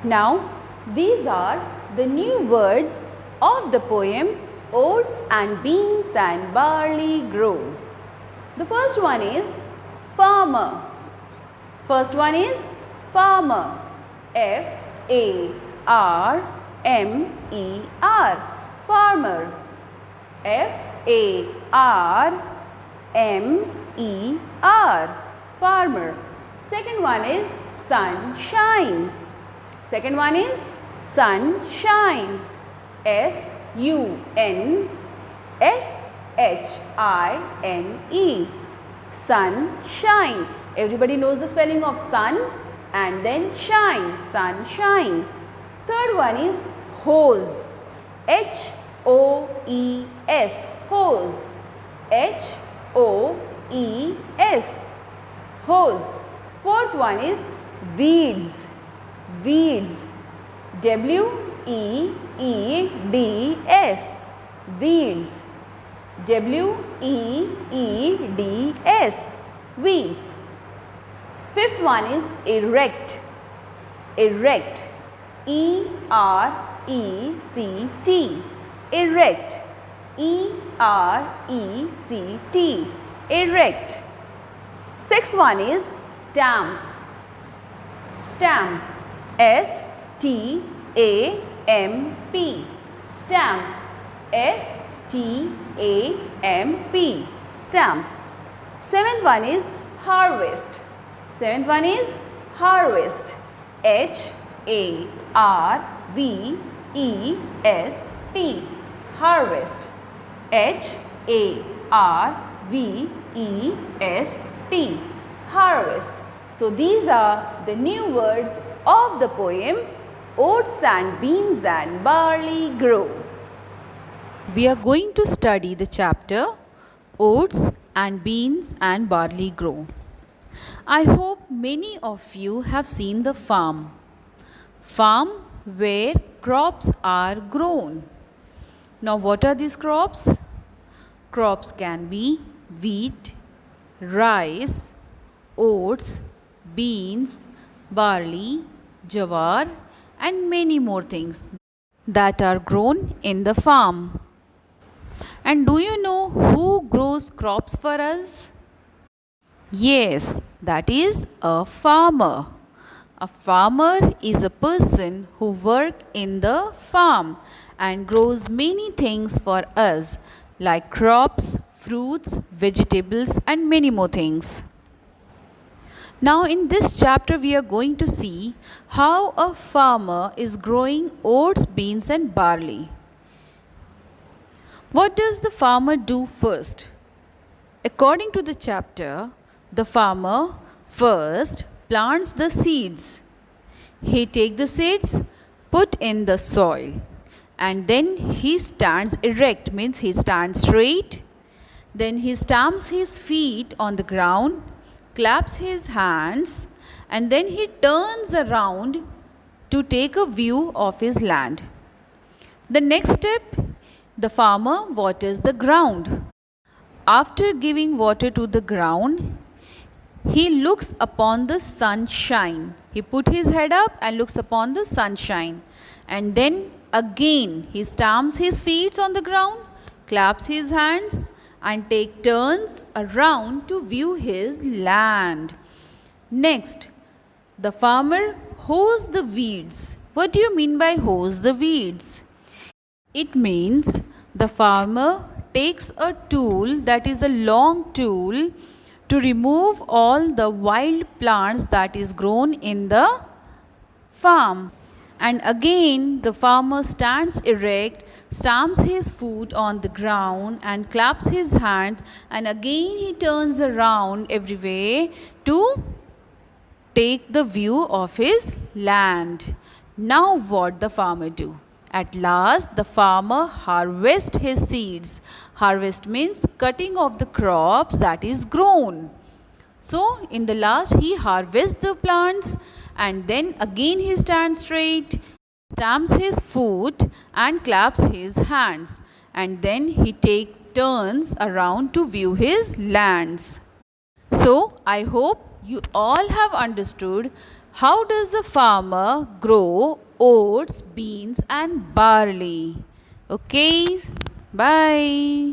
Now, these are the new words of the poem Oats and Beans and Barley Grow. The first one is farmer. First one is farmer. F-A-R-M-E-R. Farmer. F-A-R-M-E-R. Farmer. Second one is sunshine. Second one is sunshine. S-U-N-S-H-I-N-E. Sunshine. Everybody knows the spelling of sun and then shine. Sunshine. Third one is hose. H-O-E-S. Hose. H-O-E-S. Hose. Fourth one is weeds. Weeds. W-E-E-D-S. Weeds. W-E-E-D-S. Weeds. Fifth one is erect. Erect. E-R-E-C-T. Erect. E-R-E-C-T. Erect. Sixth one is stamp. Stamp. S-T-A-M-P. Stamp. S-T-A-M-P. Stamp. Seventh one is harvest. Seventh one is harvest. H-A-R-V-E-S-T. Harvest. H-A-R-V-E-S-T. Harvest. So these are the new words of the poem Oats and Beans and Barley Grow. We are going to study the chapter Oats and Beans and Barley Grow. I hope many of you have seen the farm. Farm where crops are grown. Now what are these crops? Crops can be wheat, rice, oats, beans, barley, jawar and many more things that are grown in the farm. And do you know who grows crops for us? Yes, that is a farmer. A farmer is a person who works in the farm and grows many things for us like crops, fruits, vegetables and many more things. Now in this chapter we are going to see how a farmer is growing oats, beans and barley. What does the farmer do first? According to the chapter, the farmer first plants the seeds. He takes the seeds, put in the soil and then he stands erect, means he stands straight. Then he stamps his feet on the ground, claps his hands and then he turns around to take a view of his land. The next step, the farmer waters the ground. After giving water to the ground, he looks upon the sunshine. He put his head up and looks upon the sunshine. And then again he stamps his feet on the ground, claps his hands and take turns around to view his land. Next, the farmer hoes the weeds. What do you mean by hoes the weeds? It means the farmer takes a tool, that is a long tool, to remove all the wild plants that is grown in the farm. And again the farmer stands erect, stamps his foot on the ground and claps his hands and again he turns around every way to take the view of his land. Now what the farmer do? At last the farmer harvests his seeds. Harvest means cutting of the crops that is grown. So in the last he harvests the plants and then again he stands straight, stamps his foot and claps his hands and then he takes turns around to view his lands. So I hope you all have understood How does a farmer grow oats, beans and barley? Okay, bye.